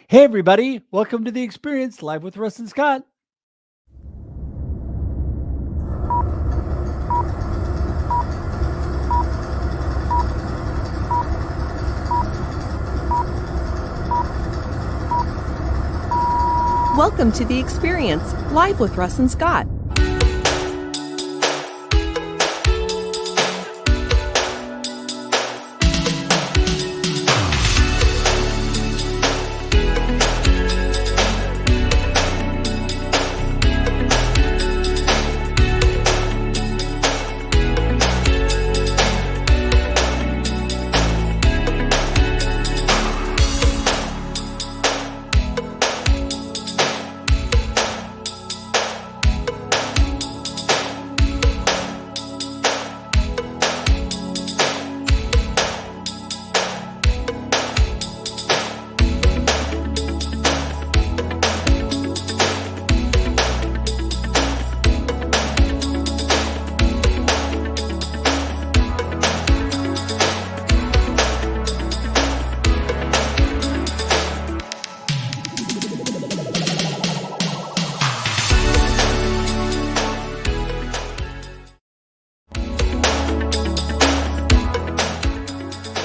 Hey, everybody. Welcome to The Experience, live with Russ and Scott. Welcome to The Experience, live with Russ and Scott.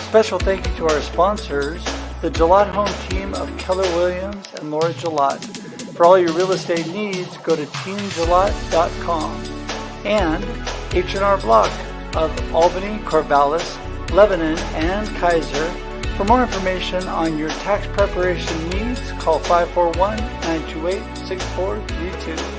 Special thank you to our sponsors, the Gillette Home team of Keller Williams and Laura Gillette. For all your real estate needs, go to teamgillette.com. And H&R Block of Albany, Corvallis, Lebanon, and Kaiser. For more information on your tax preparation needs, call 541-928-6432.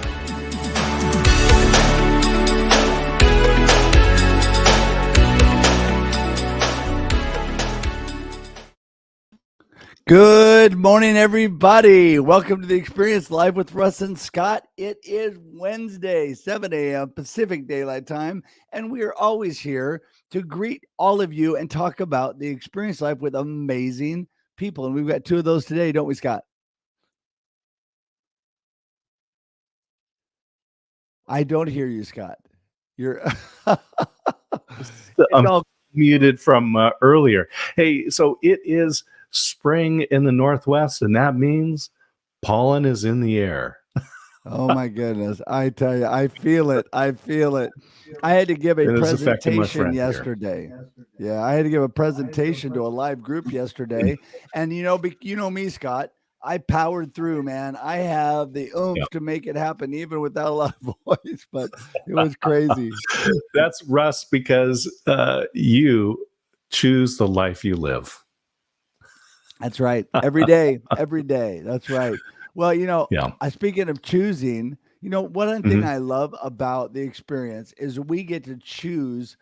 Good morning, everybody. Welcome to The Experience, live with Russ and Scott. It is Wednesday, 7 a.m. Pacific Daylight Time, and we are always here to greet all of you and talk about the experience life with amazing people. And we've got two of those today, don't we, Scott? I don't hear you, Scott. You're I'm muted from earlier. Hey, so it is spring in the Northwest, and that means pollen is in the air. Oh my goodness. I tell you, I feel it. I feel it. I had to give a presentation yesterday. Yeah, I had to give a presentation to a live group yesterday. And you know me, Scott, I powered through, man. I have the oomph to make it happen, even without a lot of voice, but it was crazy. That's Russ, because you choose the life you live. That's right. Every day. That's right. Well, speaking of choosing, one thing I love about the experience is we get to choose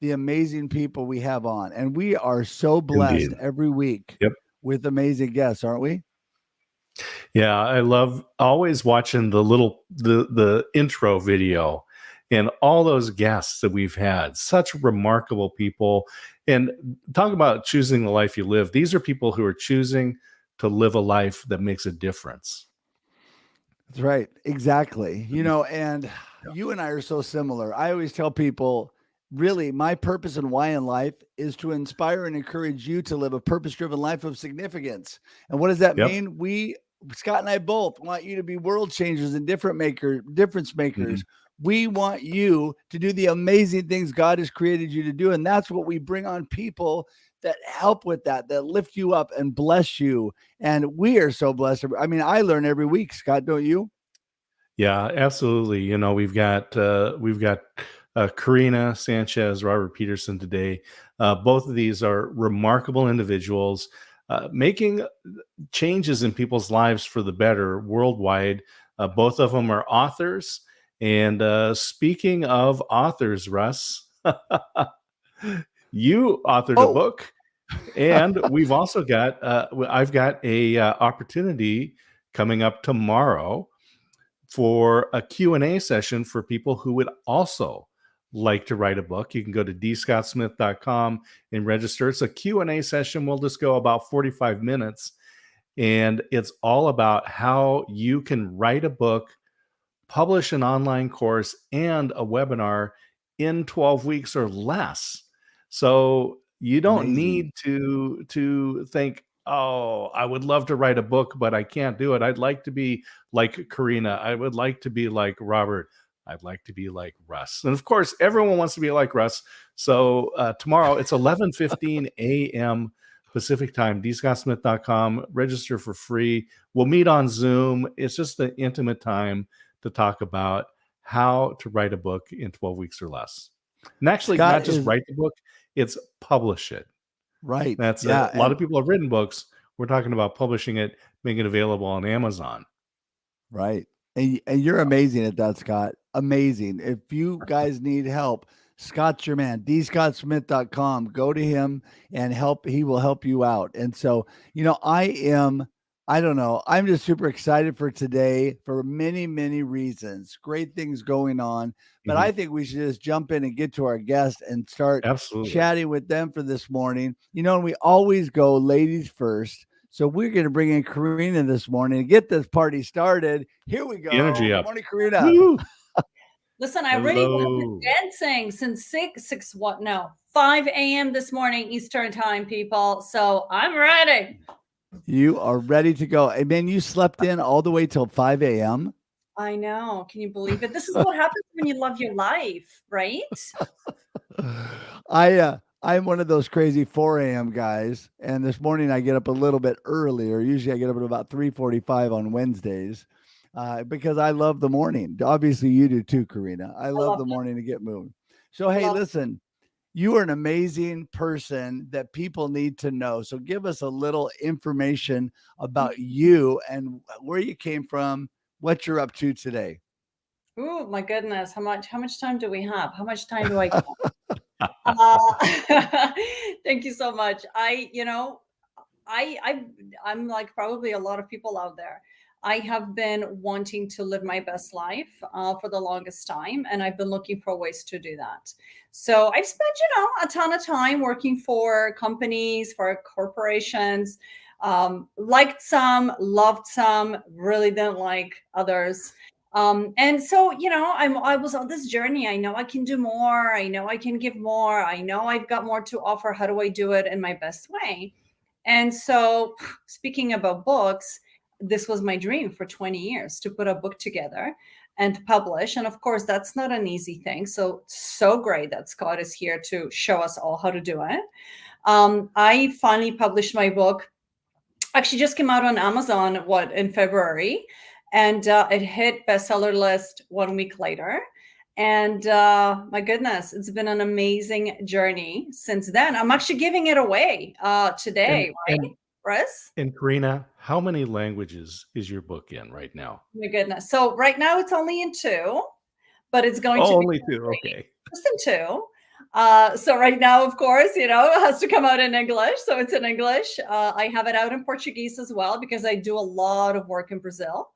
the amazing people we have on. And we are so blessed every week with amazing guests, aren't we? Yeah, I love always watching the intro video and all those guests that we've had. Such remarkable people. And talk about choosing the life you live. These are people who are choosing to live a life that makes a difference. That's right. Exactly. And you and I are so similar. I always tell people, really, my purpose and why in life is to inspire and encourage you to live a purpose-driven life of significance. And what does that mean? Scott and I both want you to be world changers and difference makers. We want you to do the amazing things God has created you to do. And that's what we bring on people that help with that lift you up and bless you. And we are so blessed. I mean, I learn every week, Scott, don't you? Yeah, absolutely. We've got Karina, Sanchez, Robert, Peterson today. Both of these are remarkable individuals making changes in people's lives for the better worldwide. Both of them are authors. And speaking of authors, Russ, you authored a book, and we've also got I've got a opportunity coming up tomorrow for a Q&A session for people who would also like to write a book. You can go to dscottsmith.com and register. It's a Q&A session. We'll just go about 45 minutes, and it's all about how you can write a book, publish an online course, and a webinar in 12 weeks or less. So you don't need to think, oh, I would love to write a book, but I can't do it. I'd like to be like Karina. I would like to be like Robert. I'd like to be like Russ. And of course, everyone wants to be like Russ. So tomorrow it's 11:15 a.m. Pacific time, dscottsmith.com. Register for free. We'll meet on Zoom. It's just an intimate time to talk about how to write a book in 12 weeks or less. And actually, Scott not just write the book, it's publish it. right. That's Yeah. a lot of people have written books. We're talking about publishing it, making it available on Amazon. Right. And you're amazing at that, Scott. Amazing. If you guys need help, Scott's your man. dscottsmith.com. Go to him and he will help you out. And so, I don't know. I'm just super excited for today for many, many reasons. Great things going on. But Mhm. I think we should just jump in and get to our guest and start Absolutely. chatting with them for this morning. And we always go ladies first. So we're going to bring in Karina this morning and get this party started. Here we go. The energy Good up. morning, Karina. Woo! Listen, I already have been dancing since 5 a.m. this morning Eastern time, people. So I'm ready. You are ready to go. And man, you slept in all the way till 5 a.m. I know. Can you believe it? This is what happens when you love your life, right? I'm one of those crazy 4 a.m. guys. And this morning I get up a little bit earlier. Usually I get up at about 3:45 on Wednesdays because I love the morning. Obviously you do too, Karina. I love the morning to get moving. So, hey, listen, you are an amazing person that people need to know. So give us a little information about you and where you came from, what you're up to today. Oh my goodness. How much time do we have? How much time do I get? Thank you so much. I'm like probably a lot of people out there. I have been wanting to live my best life for the longest time, and I've been looking for ways to do that. So I've spent, a ton of time working for companies, for corporations, liked some, loved some, really didn't like others. And so, I was on this journey. I know I can do more. I know I can give more. I know I've got more to offer. How do I do it in my best way? And so, speaking about books, this was my dream for 20 years to put a book together and publish. And of course, that's not an easy thing. So great that Scott is here to show us all how to do it. I finally published my book. Actually, just came out on Amazon, in February. And it hit bestseller list 1 week later. And my goodness, it's been an amazing journey since then. I'm actually giving it away today, right, Russ? And Karina, how many languages is your book in right now? My goodness. So right now it's only in 2, but it's going to be only 2. Okay. Just in 2. So right now, of course, it has to come out in English. So it's in English. I have it out in Portuguese as well, because I do a lot of work in Brazil.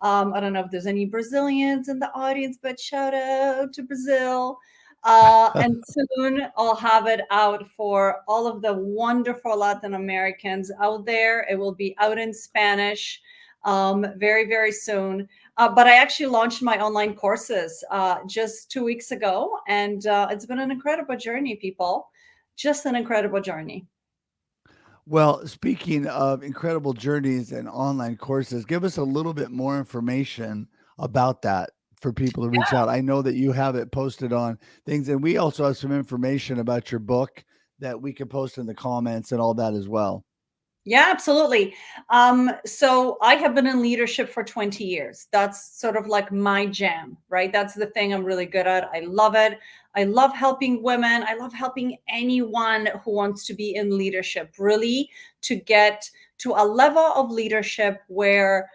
I don't know if there's any Brazilians in the audience, but shout out to Brazil. And soon I'll have it out for all of the wonderful Latin Americans out there. It will be out in Spanish very, very soon. But I actually launched my online courses just 2 weeks ago. And it's been an incredible journey, people. Just an incredible journey. Well, speaking of incredible journeys and online courses, give us a little bit more information about that for people to reach out. I know that you have it posted on things, and we also have some information about your book that we can post in the comments and all that as well. Yeah, absolutely. So I have been in leadership for 20 years. That's sort of like my jam, right? That's the thing I'm really good at. I love it. I love helping women. I love helping anyone who wants to be in leadership, really to get to a level of leadership where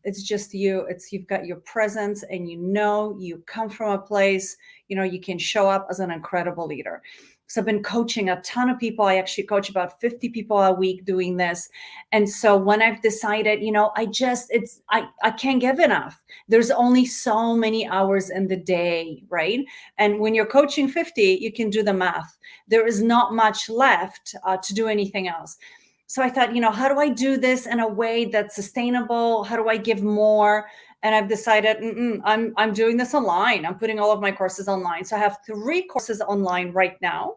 it's just you. You've got your presence, and you come from a place, you can show up as an incredible leader. So I've been coaching a ton of people. I actually coach about 50 people a week doing this. And so when I've decided, I can't give enough. There's only so many hours in the day, right? And when you're coaching 50, you can do the math. There is not much left to do anything else. So I thought, how do I do this in a way that's sustainable? How do I give more? And I've decided I'm doing this online. I'm putting all of my courses online. So I have 3 courses online right now.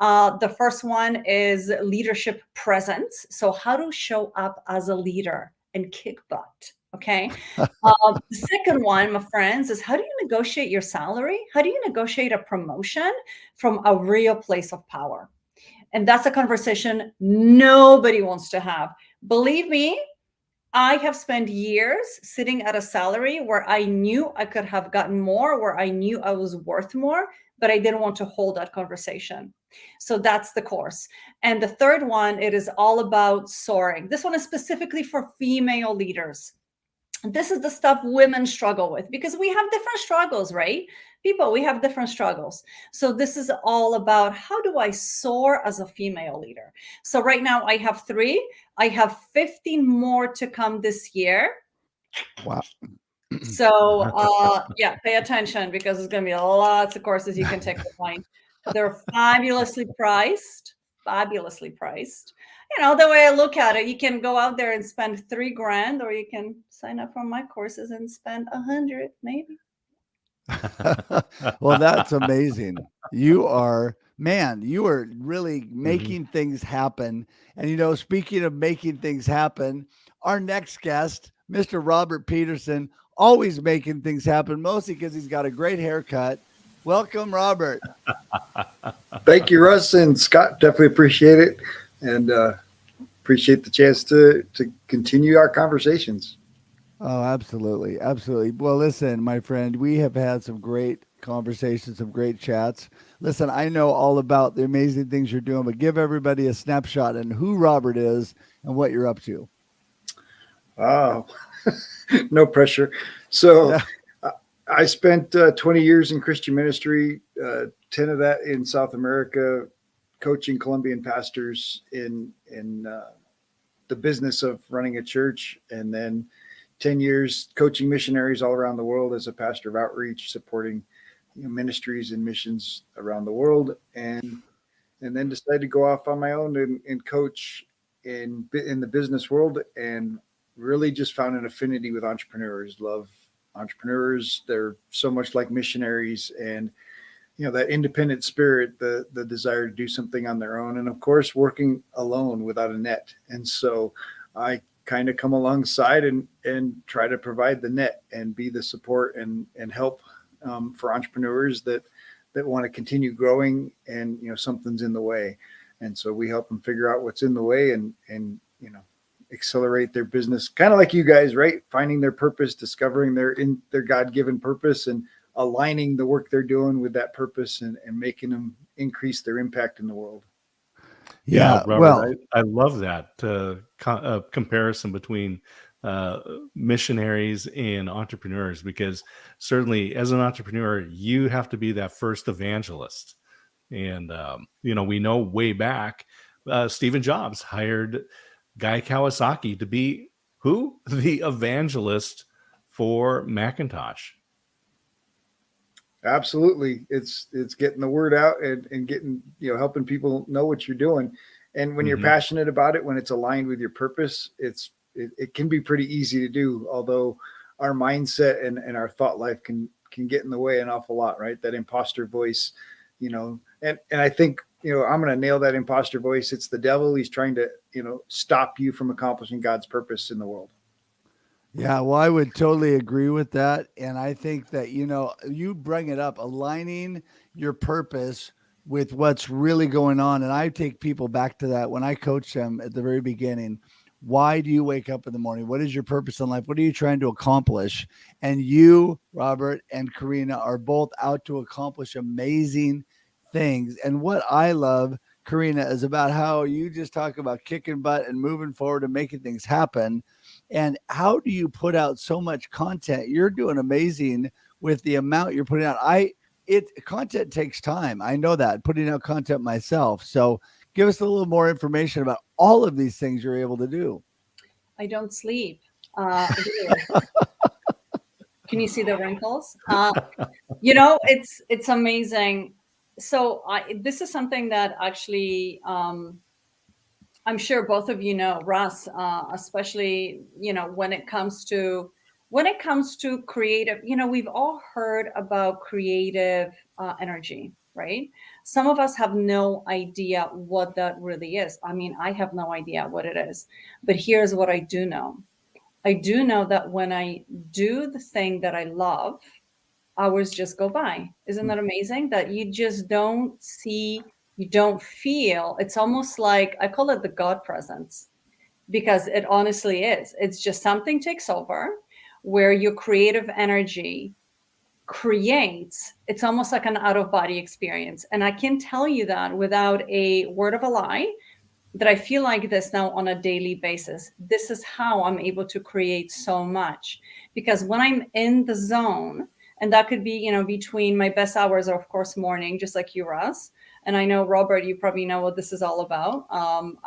The first one is leadership presence. So how to show up as a leader and kick butt. Okay. The second one, my friends, is how do you negotiate your salary? How do you negotiate a promotion from a real place of power? And that's a conversation nobody wants to have. Believe me, I have spent years sitting at a salary where I knew I could have gotten more, where I knew I was worth more, but I didn't want to hold that conversation. So that's the course. And the third one, it is all about soaring. This one is specifically for female leaders. This is the stuff women struggle with because we have different struggles, right? People, we have different struggles. So this is all about how do I soar as a female leader? So right now I have 3. I have 15 more to come this year. Wow. So yeah, pay attention because there's going to be lots of courses you can take online. They're fabulously priced, fabulously priced. You know, the way I look at it, you can go out there and spend $3,000, or you can sign up for my courses and spend 100, maybe. Well, that's amazing. You are really making things happen. And, you know, speaking of making things happen, our next guest, Mr. Robert Peterson, always making things happen, mostly because he's got a great haircut. Welcome, Robert. Thank you, Russ and Scott. Definitely appreciate it, and appreciate the chance to continue our conversations. Oh, absolutely. Absolutely. Well, listen, my friend, we have had some great conversations, some great chats. Listen, I know all about the amazing things you're doing, but give everybody a snapshot on who Robert is and what you're up to. Oh, no pressure. So I spent 20 years in Christian ministry, 10 of that in South America, coaching Colombian pastors in the business of running a church, and then 10 years coaching missionaries all around the world as a pastor of outreach, supporting ministries and missions around the world, and then decided to go off on my own and coach in the business world, and really just found an affinity with entrepreneurs. Love entrepreneurs. They're so much like missionaries, and that independent spirit, the desire to do something on their own, and of course working alone without a net. And so I kind of come alongside and try to provide the net and be the support and help for entrepreneurs that want to continue growing, and something's in the way. And so we help them figure out what's in the way and accelerate their business, kind of like you guys, right? Finding their purpose, discovering their God-given purpose, and aligning the work they're doing with that purpose, and making them increase their impact in the world. Yeah, Robert, well, I love that comparison between missionaries and entrepreneurs, because certainly as an entrepreneur, you have to be that first evangelist. And, we know way back, Stephen Jobs hired Guy Kawasaki to be who? The evangelist for Macintosh. Absolutely. It's getting the word out and getting, helping people know what you're doing. And when you're passionate about it, when it's aligned with your purpose, it can be pretty easy to do. Although our mindset and our thought life can get in the way an awful lot, right? That imposter voice, and I think, I'm going to nail that imposter voice. It's the devil. He's trying to, stop you from accomplishing God's purpose in the world. Yeah, well, I would totally agree with that. And I think that, you bring it up, aligning your purpose with what's really going on. And I take people back to that when I coach them at the very beginning. Why do you wake up in the morning? What is your purpose in life? What are you trying to accomplish? And you, Robert and Karina, are both out to accomplish amazing things. And what I love, Karina, is about how you just talk about kicking butt and moving forward and making things happen. And how do you put out so much content? You're doing amazing with the amount you're putting out. Content takes time. I know that, putting out content myself. So give us a little more information about all of these things you're able to do. I don't sleep. Can you see the wrinkles? It's amazing. So this is something that actually I'm sure both of you know, Russ, especially when it comes to when it comes to creative, we've all heard about creative energy, right? Some of us have no idea what that really is. I mean, I have no idea what it is, but here's what I do know. I do know that when I do the thing that I love, hours just go by. Isn't that amazing? That you just don't see, you don't feel. It's almost like, I call it the God presence, because it honestly is. It's just something takes over where your creative energy creates, it's almost like an out of body experience. And I can tell you that without a word of a lie, that I feel like this now on a daily basis. This is how I'm able to create so much, because when I'm in the zone, and that could be, between my best hours are of course morning, just like you, Russ. And I know, Robert, you probably know what this is all about.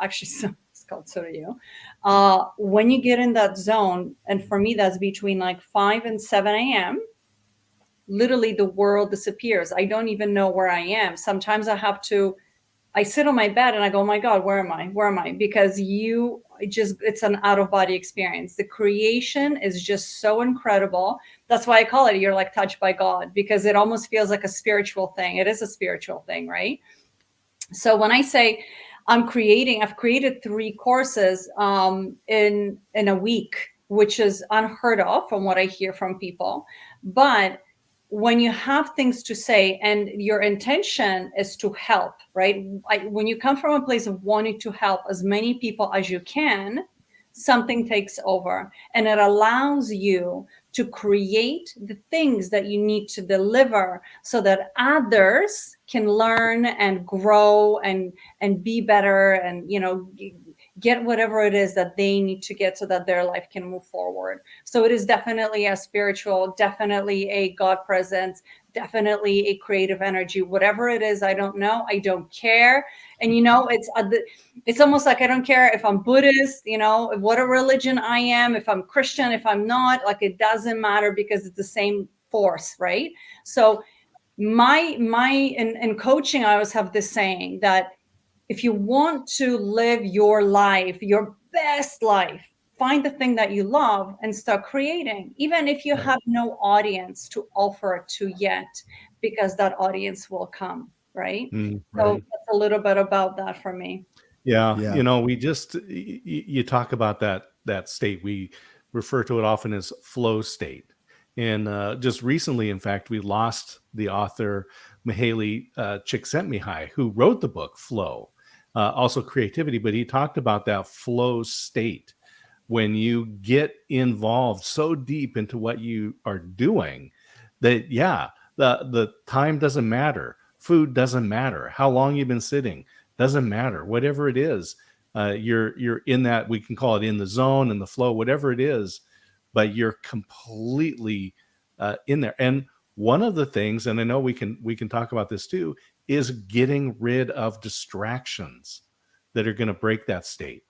Actually, so do you. When you get in that zone, and for me, that's between like 5 and 7 a.m., literally the world disappears. I don't even know where I am. Sometimes I sit on my bed and I go, oh my God, where am I? Where am I? Because it's an out of body experience. The creation is just so incredible. That's why I call it, you're like touched by God, because it almost feels like a spiritual thing. It is a spiritual thing, right? So when I say I've created 3 courses in a week, which is unheard of from what I hear from people. But when you have things to say and your intention is to help, right? When you come from a place of wanting to help as many people as you can, something takes over, and it allows you to create the things that you need to deliver so that others can learn and grow and be better and, get whatever it is that they need to get so that their life can move forward. So it is definitely a spiritual, definitely a God presence, definitely a creative energy, whatever it is. I don't know. I don't care. And, it's almost like I don't care if I'm Buddhist, what a religion I am, if I'm Christian, if I'm not, like, it doesn't matter, because it's the same force, right? So in coaching, I always have this saying that if you want to live your life, your best life, find the thing that you love and start creating, even if you have no audience to offer it to yet, because that audience will come, right? Right. So that's a little bit about that for me. Yeah. Yeah. We just, you talk about that state. We refer to it often as flow state. And just recently, in fact, we lost the author, Mihaly Csikszentmihalyi, who wrote the book Flow, also creativity, but he talked about that flow state when you get involved so deep into what you are doing that, the time doesn't matter. Food doesn't matter. How long you've been sitting doesn't matter. Whatever it is, you're in that, we can call it in the zone, in the flow, whatever it is, but you're completely in there. And one of the things, and I know we can talk about this too, is getting rid of distractions that are going to break that state.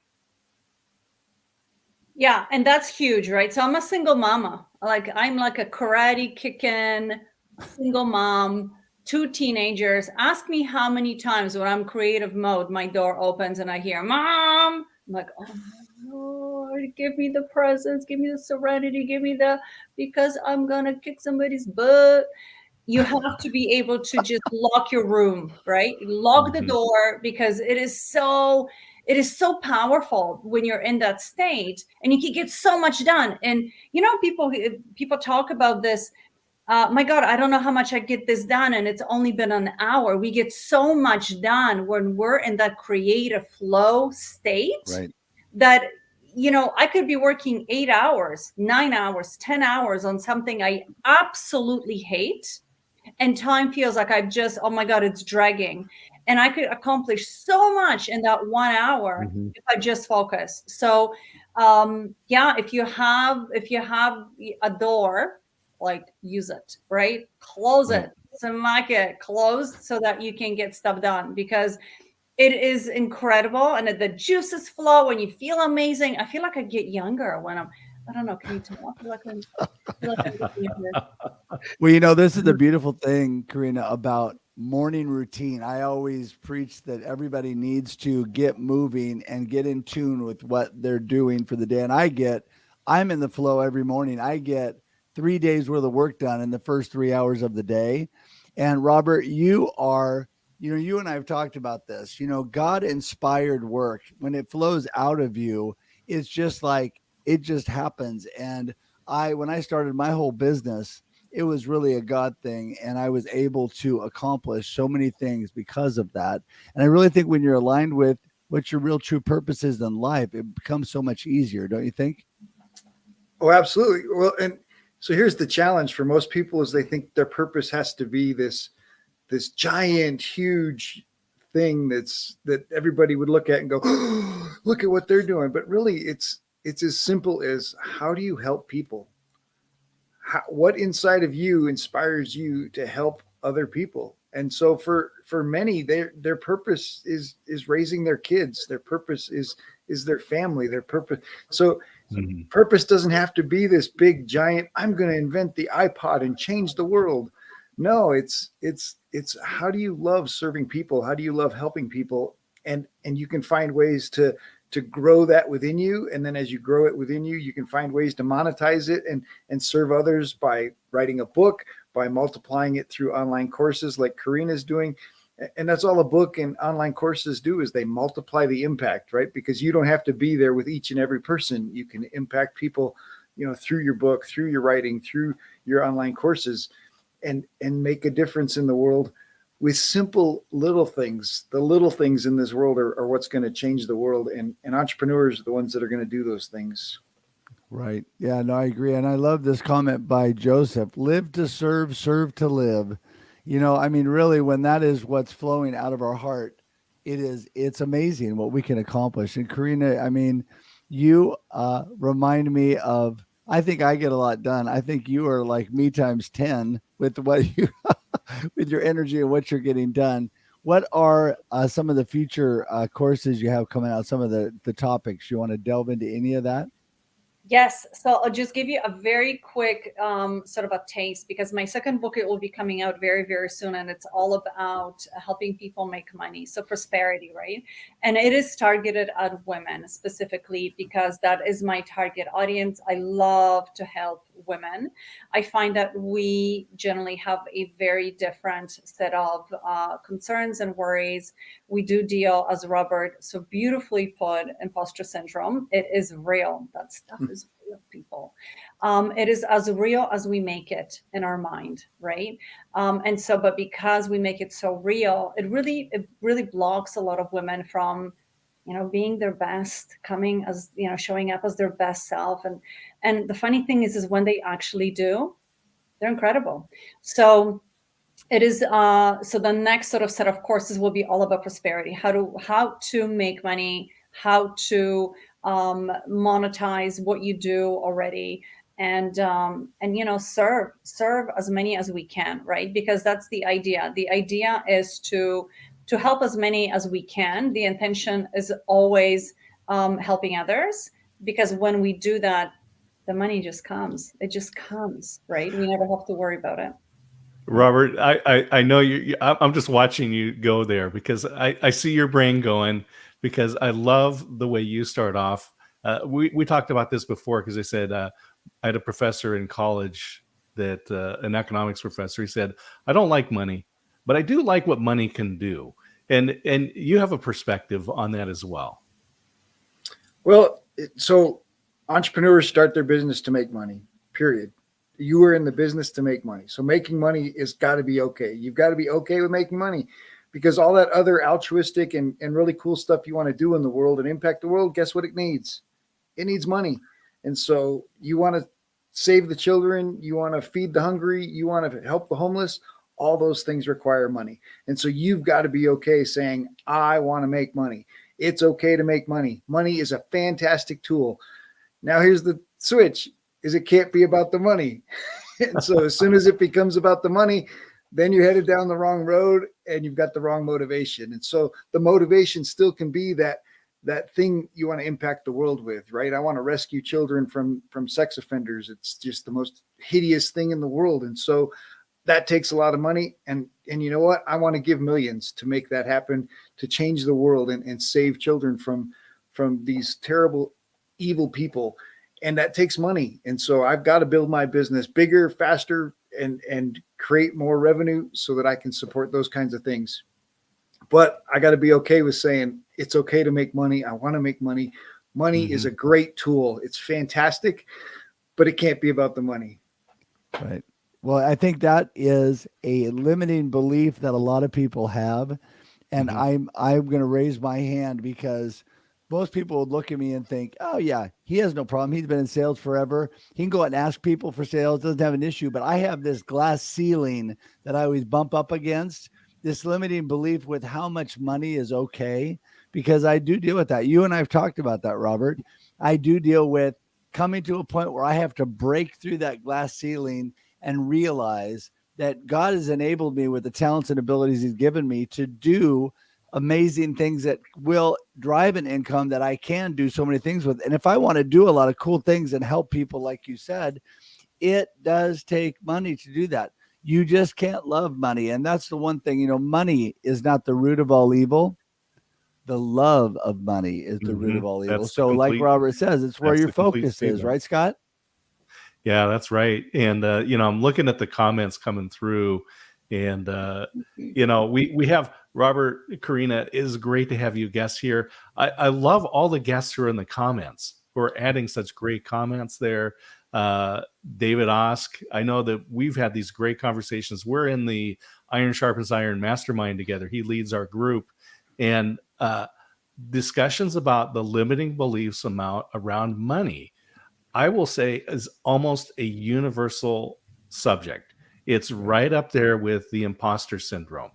Yeah, and that's huge, right? So I'm a single mama. I'm like a karate kicking single mom, 2 teenagers. Ask me how many times when I'm creative mode, my door opens and I hear, Mom. I'm like, oh my Lord, give me the presence, give me the serenity, because I'm gonna kick somebody's butt. You have to be able to just lock your room, right? Lock the door, because it is so powerful when you're in that state, and you can get so much done. And people talk about this. My God, I don't know how much I get this done, and it's only been an hour. We get so much done when we're in that creative flow state, Right. that I could be working 8 hours, 9 hours, 10 hours on something I absolutely hate, and time feels like oh my God, it's dragging. And I could accomplish so much in that 1 hour if I just focus. So if you have a door, like, use it, right? Close Right. it, smack it closed, so that you can get stuff done, because it is incredible, and the juices flow and you feel amazing. I feel like I get younger when I don't know, can you tell? I feel like I'm getting younger. Well, this is the beautiful thing, Karina, about morning routine. I always preach that everybody needs to get moving and get in tune with what they're doing for the day. And I get I'm in the flow every morning. I get 3 days worth of work done in the first 3 hours of the day. And Robert, you and I have talked about this, God inspired work, when it flows out of you, it's just like, it just happens. And when I started my whole business, it was really a God thing. And I was able to accomplish so many things because of that. And I really think when you're aligned with what your real true purpose is in life, it becomes so much easier, don't you think? Oh, absolutely. Well, and so here's the challenge for most people is they think their purpose has to be this giant, huge thing that everybody would look at and go, oh, look at what they're doing. But really it's as simple as, how do you help people? What inside of you inspires you to help other people? And so for many, their purpose is raising their kids. Their purpose is their family, their purpose. So purpose doesn't have to be this big giant, I'm going to invent the iPod and change the world. No, it's how do you love serving people? How do you love helping people? And you can find ways to grow that within you. And then as you grow it within you, you can find ways to monetize it and serve others by writing a book, by multiplying it through online courses like Karina's doing. And that's all a book and online courses do, is they multiply the impact, right? Because you don't have to be there with each and every person. You can impact people, through your book, through your writing, through your online courses, and make a difference in the world with simple little things. The little things in this world are what's going to change the world. And entrepreneurs are the ones that are going to do those things. Right. Yeah, no, I agree. And I love this comment by Joseph: live to serve, serve to live. Really, when that is what's flowing out of our heart, it's amazing what we can accomplish. And Karina, you remind me of, I think I get a lot done. I think you are like me times 10 with what you, with your energy and what you're getting done. What are some of the future courses you have coming out? Some of the topics you want to delve into, any of that? Yes. So I'll just give you a very quick sort of a taste, because my second book, it will be coming out very, very soon. And it's all about helping people make money. So prosperity, right? And it is targeted at women specifically, because that is my target audience. I love to help women. I find that we generally have a very different set of concerns and worries. We do deal, as Robert so beautifully put, imposter syndrome. It is real. That stuff is real, people. It is as real as we make it in our mind, right? But because we make it so real, it really blocks a lot of women from, being their best, coming as, showing up as their best self. And the funny thing is when they actually do, they're incredible. So it is, so the next sort of set of courses will be all about prosperity, how to make money, how to monetize what you do already, and serve as many as we can, right? Because that's the idea. The idea is to help as many as we can. The intention is always helping others, because when we do that, the money just comes. It just comes, right? We never have to worry about it. Robert, I know I'm just watching you go there, because I see your brain going, because I love the way you start off. We talked about this before, because I said I had a professor in college, that an economics professor. He said, I don't like money, but I do like what money can do. And you have a perspective on that as well. Well, so entrepreneurs start their business to make money, period. You are in the business to make money. So making money is got to be okay. You've got to be okay with making money, because all that other altruistic and really cool stuff you want to do in the world and impact the world, guess what it needs? It needs money. And so you want to save the children, you want to feed the hungry, you want to help the homeless. All those things require money. And so you've got to be okay saying, I want to make money. It's okay to make money. Money is a fantastic tool. Now here's the switch, is it can't be about the money. And so as soon as it becomes about the money, then you're headed down the wrong road and you've got the wrong motivation. And so the motivation still can be that thing you want to impact the world with, right? I want to rescue children from sex offenders. It's just the most hideous thing in the world. And so that takes a lot of money. And you know what? I want to give millions to make that happen, to change the world and save children from these terrible, evil people. and that takes money. And so I've got to build my business bigger, faster, and create more revenue so that I can support those kinds of things. But I got to be okay with saying it's okay to make money. I want to make money. Money is a great tool. It's fantastic, but it can't be about the money. Right. Well, I think that is a limiting belief that a lot of people have. And I'm going to raise my hand because most people would look at me and think, oh, yeah, he has no problem. He's been in sales forever. He can go out and ask people for sales, doesn't have an issue. But I have this glass ceiling that I always bump up against, this limiting belief with how much money is okay, because I do deal with that. You and I have talked about that, Robert. I do deal with coming to a point where I have to break through that glass ceiling and realize that God has enabled me with the talents and abilities he's given me to do amazing things that will drive an income that I can do so many things with. And if I want to do a lot of cool things and help people, like you said, it does take money to do that. You just can't love money. And that's the one thing, money is not the root of all evil. The love of money is the root of all evil. So like Robert says, it's where your focus is, right, Scott? Yeah, that's right. And, I'm looking at the comments coming through, and, we have Robert, Karina. It is great to have you guests here. I love all the guests who are in the comments, who are adding such great comments there. David Osk, I know that we've had these great conversations. We're in the Iron Sharpens Iron mastermind together. He leads our group, and discussions about the limiting beliefs around money, I will say, is almost a universal subject. It's right up there with the imposter syndrome.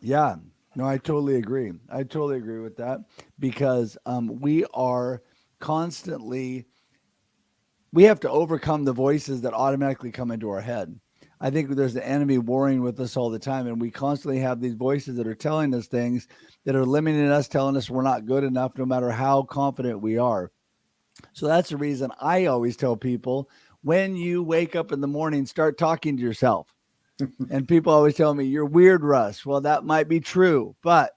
Yeah, no, I totally agree. I totally agree with that, because we are constantly, we have to overcome the voices that automatically come into our head. I think there's the enemy warring with us all the time, and we constantly have these voices that are telling us things that are limiting us, telling us we're not good enough, no matter how confident we are. So that's the reason I always tell people, when you wake up in the morning, start talking to yourself. And people always tell me, you're weird, Russ. Well, that might be true, but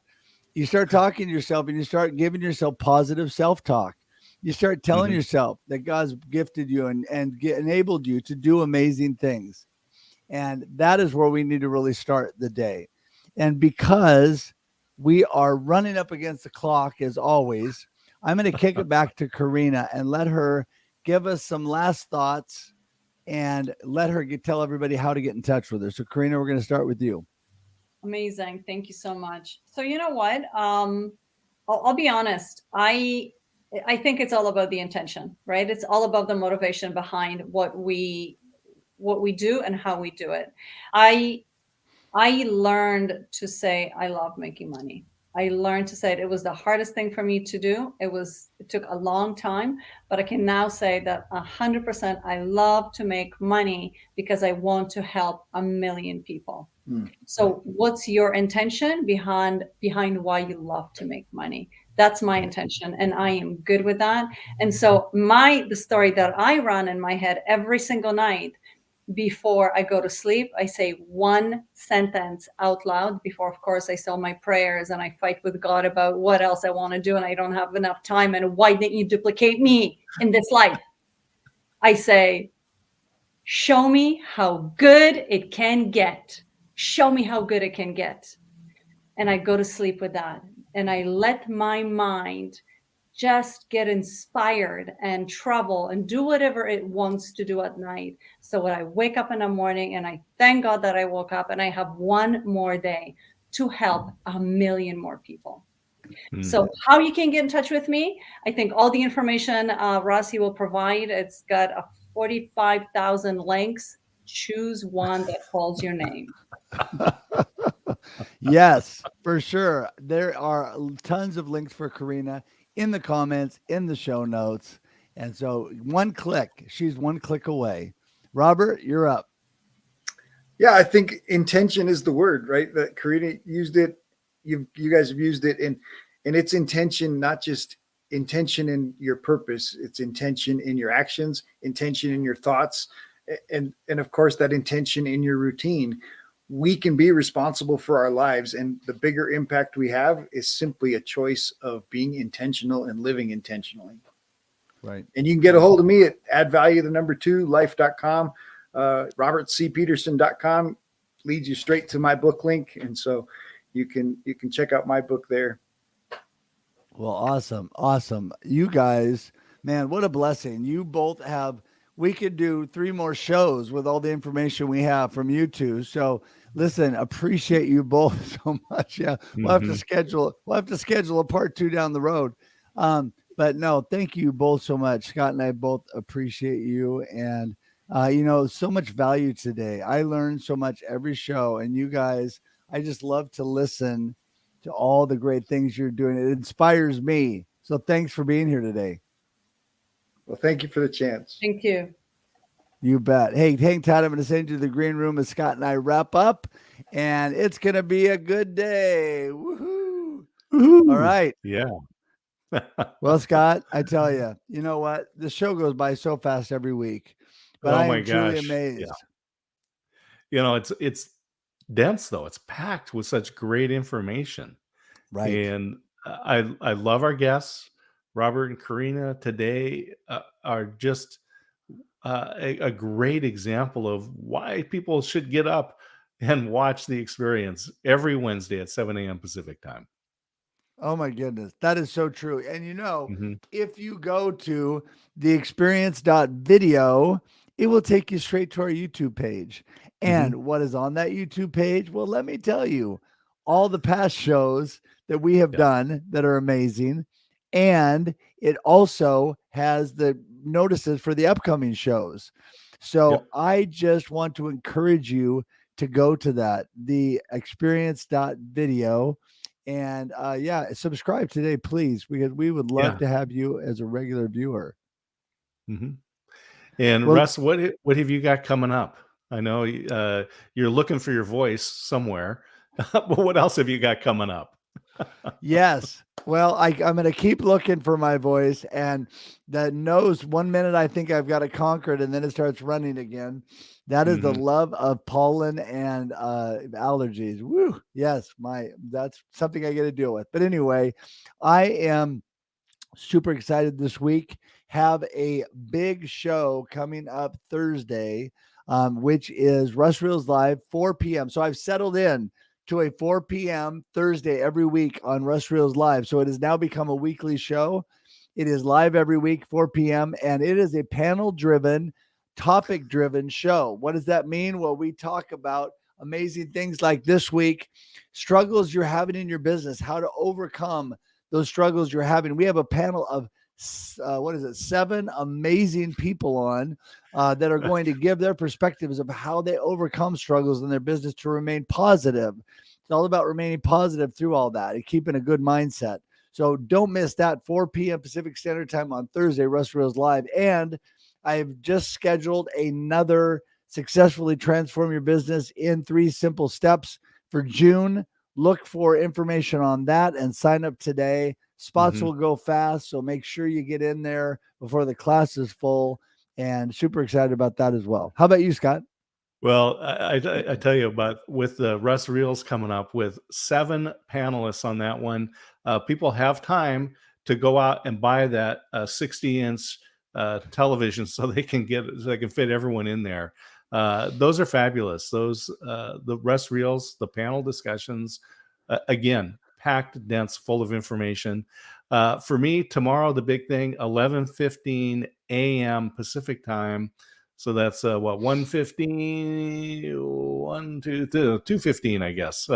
you start talking to yourself and you start giving yourself positive self-talk. You start telling yourself that God's gifted you and enabled you to do amazing things. And that is where we need to really start the day. And because we are running up against the clock, as always, I'm going to kick it back to Karina and let her give us some last thoughts and let her tell everybody how to get in touch with her. So, Karina, we're going to start with you. Amazing. Thank you so much. So, you know what? I'll be honest. I think it's all about the intention, right? It's all about the motivation behind what we do and how we do it. I learned to say I love making money. I learned to say it was the hardest thing for me to do. It took a long time, but I can now say that 100% I love to make money because I want to help 1 million people. So what's your intention behind why you love to make money? That's my intention, and I am good with that. And so the story that I run in my head every single night before I go to sleep, I say one sentence out loud before, of course, I say my prayers and I fight with God about what else I want to do and I don't have enough time and why didn't you duplicate me in this life? I say, show me how good it can get. Show me how good it can get. And I go to sleep with that. And I let my mind just get inspired and travel and do whatever it wants to do at night. So when I wake up in the morning, and I thank God that I woke up and I have one more day to help 1 million more people. So how you can get in touch with me, I think all the information Rossi will provide. It's got 45,000 links. Choose one that calls your name. Yes, for sure. There are tons of links for Karina in the comments, in the show notes. And so one click, she's one click away. Robert, you're up. Yeah, I think intention is the word, right? That Karina used it. You guys have used it, and it's intention, not just intention in your purpose. It's intention in your actions, intention in your thoughts, and of course that intention in your routine. we can be responsible for our lives. And the bigger impact we have is simply a choice of being intentional and living intentionally. Right. And you can get a hold of me at addvalue2life.com. robertcpeterson.com leads you straight to my book link. And so you can check out my book there. Well, awesome. Awesome. You guys, man, what a blessing. You both have, we could do 3 more shows with all the information we have from you two. So listen, appreciate you both so much. Yeah. We'll have to schedule a part 2 down the road. But no, thank you both so much. Scott and I both appreciate you. And, so much value today. I learned so much every show, and you guys, I just love to listen to all the great things you're doing. It inspires me. So thanks for being here today. Well, thank you for the chance. Thank you. You bet. Hey, hang tight. I'm going to send you to the green room as Scott and I wrap up, and it's going to be a good day. Woohoo. Woo-hoo. All right. Yeah. Well, Scott, I tell you, you know what? The show goes by so fast every week, but Oh I my am truly gosh. amazed. Yeah. It's dense though. It's packed with such great information. Right. And I love our guests. Robert and Karina today are just a great example of why people should get up and watch The Experience every Wednesday at 7 a.m. Pacific time. Oh my goodness. That is so true. And Mhm. if you go to theexperience.video, it will take you straight to our YouTube page. And what is on that YouTube page? Well, let me tell you, all the past shows that we have Yeah. done that are amazing. And it also has the notices for the upcoming shows. So Yep. I just want to encourage you to go to that, theexperience.video. And subscribe today, please, because we would love Yeah. to have you as a regular viewer. Mhm. And Well, Russ, what have you got coming up? I know you're looking for your voice somewhere, but what else have you got coming up? yes. Well, I'm going to keep looking for my voice, and that nose, 1 minute I think I've got to conquer it, and then it starts running again. That is the love of pollen and allergies. Woo. Yes, that's something I get to deal with. But anyway, I am super excited this week. Have a big show coming up Thursday, which is Russ Reels Live, 4 p.m. So I've settled in to a 4 p.m. Thursday every week on Russ Reels Live. So it has now become a weekly show. It is live every week, 4 p.m. And it is a panel-driven, topic-driven show. What does that mean? Well, we talk about amazing things like this week, struggles you're having in your business, how to overcome those struggles you're having. We have a panel of 7 amazing people on that are going to give their perspectives of how they overcome struggles in their business to remain positive. It's all about remaining positive through all that and keeping a good mindset. So don't miss that, 4 p.m. Pacific Standard Time on Thursday, Russ Reels Live. And I've just scheduled another Successfully Transform Your Business in 3 Simple Steps for June. Look for information on that and sign up today. Spots will go fast, so make sure you get in there before the class is full, and super excited about that as well. How about you, Scott? Well, I tell you about with the Russ Reels coming up with 7 panelists on that one. People have time to go out and buy that 60-inch television so they can fit everyone in there. Those are fabulous. Those the Russ Reels, the panel discussions, again, packed, dense, full of information. For me, tomorrow, the big thing, 11:15 a.m. Pacific time. So that's 1:15, 2:15, I guess,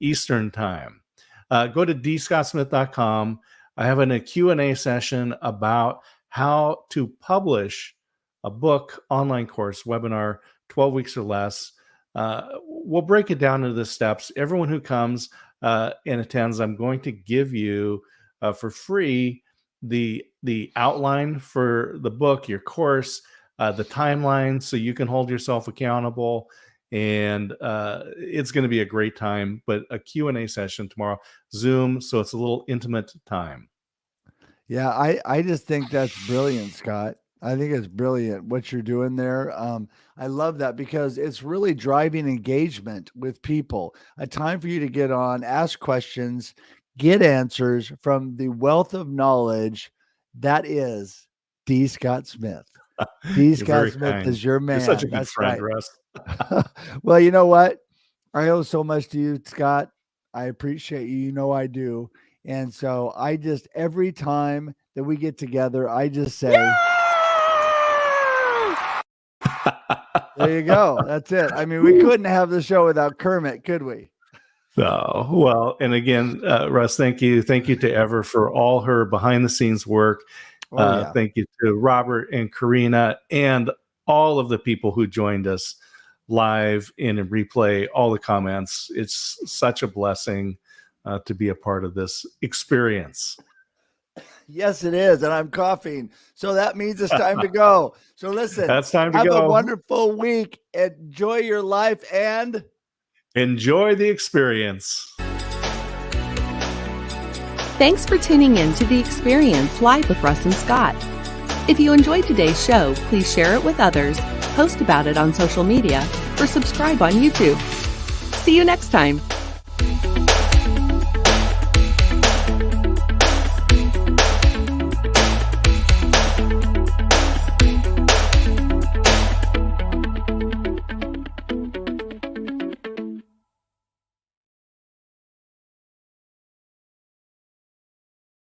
Eastern time. Go to dscottsmith.com. I have a Q&A session about how to publish a book, online course, webinar, 12 weeks or less. We'll break it down into the steps. Everyone who comes and attends, I'm going to give you for free the outline for the book, your course, the timeline, so you can hold yourself accountable. And it's going to be a great time. But a Q&A session tomorrow, Zoom, so it's a little intimate time. Yeah, I just think that's brilliant, Scott. I think it's brilliant what you're doing there. I love that because it's really driving engagement with people. A time for you to get on, ask questions, get answers from the wealth of knowledge that is D. Scott Smith. D. You're Scott very Smith kind. is your man. You're such a good That's friend, right. Russ. Well, you know what? I owe so much to you, Scott. I appreciate you. You know I do. And so I just, every time that we get together, I just say, there you go. That's it. I mean, we couldn't have the show without Kermit, could we? So, well, and again, Russ, thank you. Thank you to Ever for all her behind the scenes work. Oh, yeah. Thank you to Robert and Karina and all of the people who joined us live in a replay, all the comments. It's such a blessing to be a part of this experience. Yes, it is. And I'm coughing. So that means it's time to go. So listen, That's time to have go. a wonderful week. Enjoy your life and enjoy the experience. Thanks for tuning in to The Experience Live with Russ and Scott. If you enjoyed today's show, please share it with others, post about it on social media, or subscribe on YouTube. See you next time.